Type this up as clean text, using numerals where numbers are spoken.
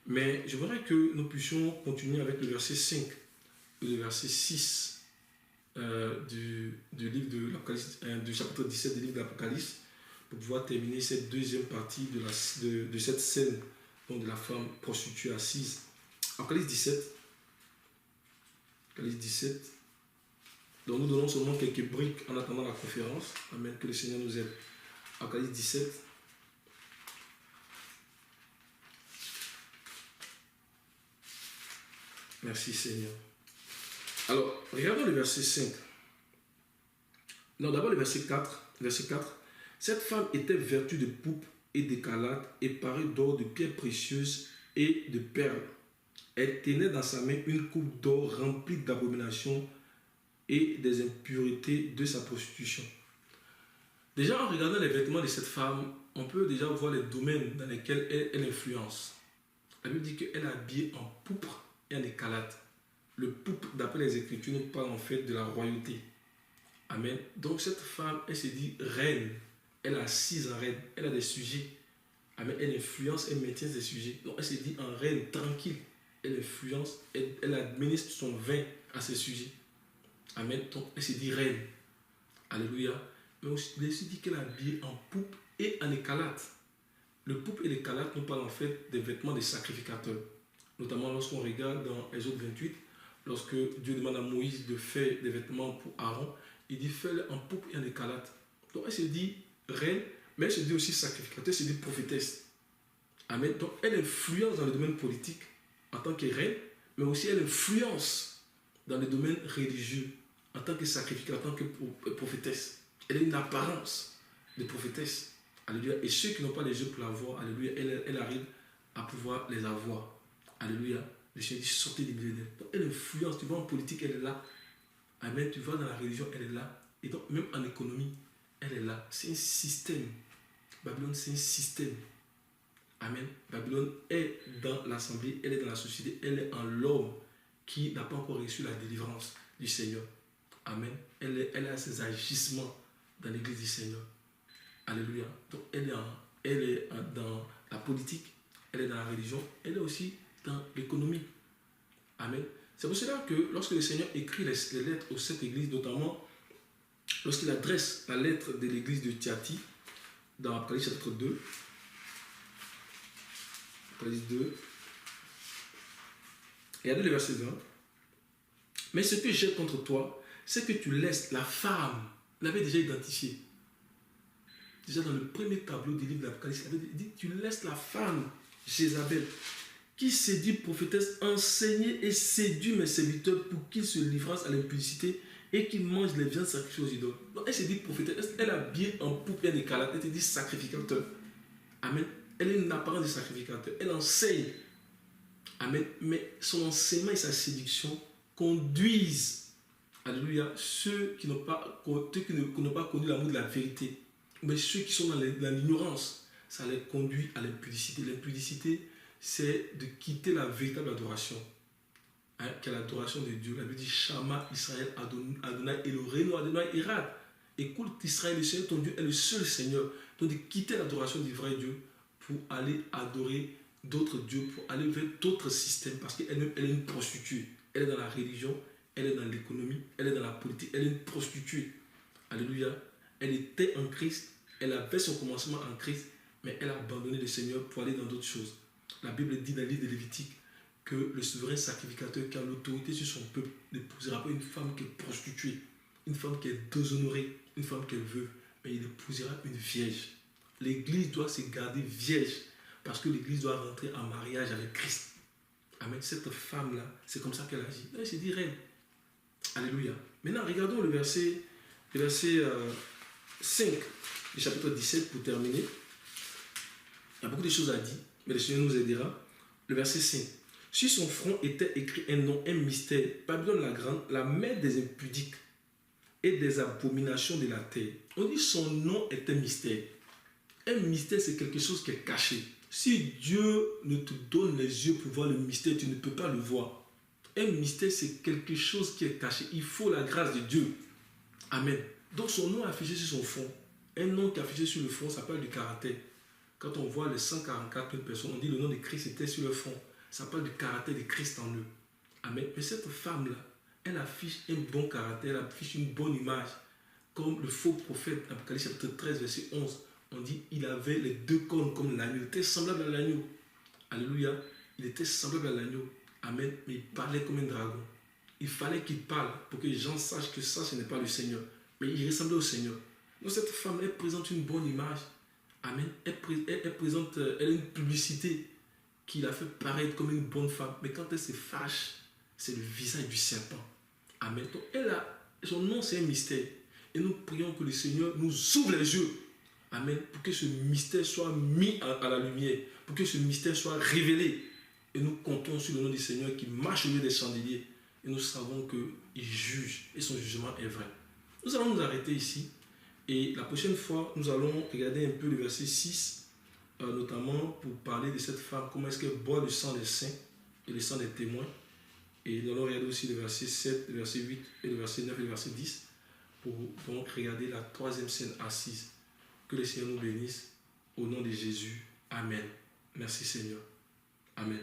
Mais je voudrais que nous puissions continuer avec le verset 5 et le verset 6 du livre de l'Apocalypse, du chapitre 17 du livre de l'Apocalypse, pour pouvoir terminer cette deuxième partie de cette scène donc de la femme prostituée assise. Apocalypse 17. Apocalypse 17. Donc nous donnons seulement quelques briques en attendant la conférence. Amen. Que le Seigneur nous aide. Apocalypse 17. Merci Seigneur. Alors, regardons le verset 5. Non, d'abord le verset 4. Verset 4. Cette femme était vêtue de pourpre et d'écarlate et parée d'or, de pierres précieuses et de perles. Elle tenait dans sa main une coupe d'or remplie d'abominations et des impuretés de sa prostitution. Déjà, en regardant les vêtements de cette femme, on peut déjà voir les domaines dans lesquels elle influence. La Bible dit qu'elle est habillée en pourpre et en écarlate. Le pourpre, d'après les Écritures, nous parle en fait de la royauté. Amen. Donc cette femme, elle se dit reine. Elle est assise en reine. Elle a des sujets. Amen. Elle influence, elle maintient ses sujets. Donc elle se dit en reine, tranquille. Elle influence, elle administre son vin à ses sujets. Amen. Donc elle se dit reine. Alléluia. Mais aussi, il est aussi dit qu'elle est habillée en pourpre et en écarlate. Le pourpre et l'écarlate nous parlent en fait des vêtements des sacrificateurs. Notamment lorsqu'on regarde dans Exode 28, lorsque Dieu demande à Moïse de faire des vêtements pour Aaron, il dit fais-le en pourpre et en écarlate. Donc elle se dit reine, mais elle se dit aussi sacrificateur, elle se dit prophétesse. Amen. Donc elle influence dans le domaine politique en tant que reine, mais aussi elle influence dans le domaine religieux en tant que sacrificateur, en tant que prophétesse. Elle a une apparence de prophétesse. Alléluia. Et ceux qui n'ont pas les yeux pour la voir, alléluia, elle arrive à pouvoir les avoir. Alléluia. Le Seigneur dit sortez des millénaires. Donc elle influence, tu vois en politique, elle est là. Amen. Tu vois dans la religion, elle est là. Et donc même en économie, elle est là. C'est un système. Babylone, c'est un système. Amen. Babylone est dans l'assemblée, elle est dans la société, elle est en l'homme qui n'a pas encore reçu la délivrance du Seigneur. Amen. Elle a ses agissements dans l'église du Seigneur. Alléluia. Donc elle est dans la politique, elle est dans la religion, elle est aussi dans l'économie. Amen. C'est pour cela que lorsque le Seigneur écrit les lettres aux 7 églises, notamment lorsqu'il adresse la lettre de l'église de Thyatire, dans Apocalypse chapitre 2, Apocalypse 2, regardez le verset 20. Mais ce que j'ai contre toi, c'est que tu laisses la femme, on l'avait déjà identifié. Déjà dans le premier tableau du livre de l'Apocalypse, il dit tu laisses la femme, Jézabel, qui séduit prophétesse, enseigner et séduit mes serviteurs pour qu'ils se livrent à l'impudicité et qu'ils mangent les viandes sacrifiées aux idoles. Donc elle se dit prophétesse, elle est habillée en pourpre et en écarlate, elle se dit sacrificateur. Amen. Elle a une apparence de sacrificateur, elle enseigne. Amen. Mais son enseignement et sa séduction conduisent, alléluia, ceux qui n'ont pas connu l'amour de la vérité, mais ceux qui sont dans l'ignorance, ça les conduit à l'impudicité. L'impudicité, c'est de quitter la véritable adoration, qui est l'adoration de Dieu. La Bible dit Shama Israël Adonai Eloheinu Adonai Echad. Écoute Israël, le Seigneur ton Dieu est le seul Seigneur. Donc de quitter l'adoration du vrai Dieu pour aller adorer d'autres dieux, pour aller vers d'autres systèmes, parce qu'elle est une prostituée. Elle est dans la religion, elle est dans l'économie, elle est dans la politique, elle est une prostituée. Alléluia. Elle était en Christ, elle avait son commencement en Christ, mais elle a abandonné le Seigneur pour aller dans d'autres choses. La Bible dit dans le livre de Lévitique que le souverain sacrificateur qui a l'autorité sur son peuple n'épousera pas une femme qui est prostituée, une femme qui est déshonorée, une femme qui est veuve, mais il épousera une vierge. L'église doit se garder vierge parce que l'église doit rentrer en mariage avec Christ. Amen. Cette femme-là, c'est comme ça qu'elle agit. Elle se dit reine. Alléluia. Maintenant, regardons le verset 5 du chapitre 17 pour terminer. Il y a beaucoup de choses à dire, mais le Seigneur nous aidera. Le verset 5. Sur son front était écrit un nom, un mystère. Babylone la grande, la mère des impudiques et des abominations de la terre. On dit son nom est un mystère. Un mystère, c'est quelque chose qui est caché. Si Dieu ne te donne les yeux pour voir le mystère, tu ne peux pas le voir. Un mystère, c'est quelque chose qui est caché. Il faut la grâce de Dieu. Amen. Donc son nom affiché sur son front. Un nom qui est affiché sur le front, ça parle du caractère. Quand on voit les 144 000 personnes, on dit le nom de Christ était sur le front. Ça parle du caractère de Christ en eux. Amen. Mais cette femme-là, elle affiche un bon caractère, elle affiche une bonne image. Comme le faux prophète, Apocalypse chapitre 13, verset 11, on dit il avait les deux cornes comme l'agneau. Il était semblable à l'agneau. Alléluia. Il était semblable à l'agneau. Amen. Mais il parlait comme un dragon. Il fallait qu'il parle pour que les gens sachent que ça, ce n'est pas le Seigneur. Mais il ressemblait au Seigneur. Donc cette femme, elle présente une bonne image. Amen. Elle a une publicité qui la fait paraître comme une bonne femme. Mais quand elle se fâche, c'est le visage du serpent. Amen. Donc son nom, c'est un mystère. Et nous prions que le Seigneur nous ouvre les yeux. Amen. Pour que ce mystère soit mis à la lumière. Pour que ce mystère soit révélé. Et nous comptons sur le nom du Seigneur qui marche au milieu des chandeliers. Et nous savons qu'il juge. Et son jugement est vrai. Nous allons nous arrêter ici. Et la prochaine fois, nous allons regarder un peu le verset 6. Notamment pour parler de cette femme. Comment est-ce qu'elle boit le sang des saints et le sang des témoins. Et nous allons regarder aussi le verset 7, le verset 8 et le verset 9 et le verset 10. Pour donc regarder la troisième scène assise. Que le Seigneur nous bénisse. Au nom de Jésus. Amen. Merci Seigneur. Amen.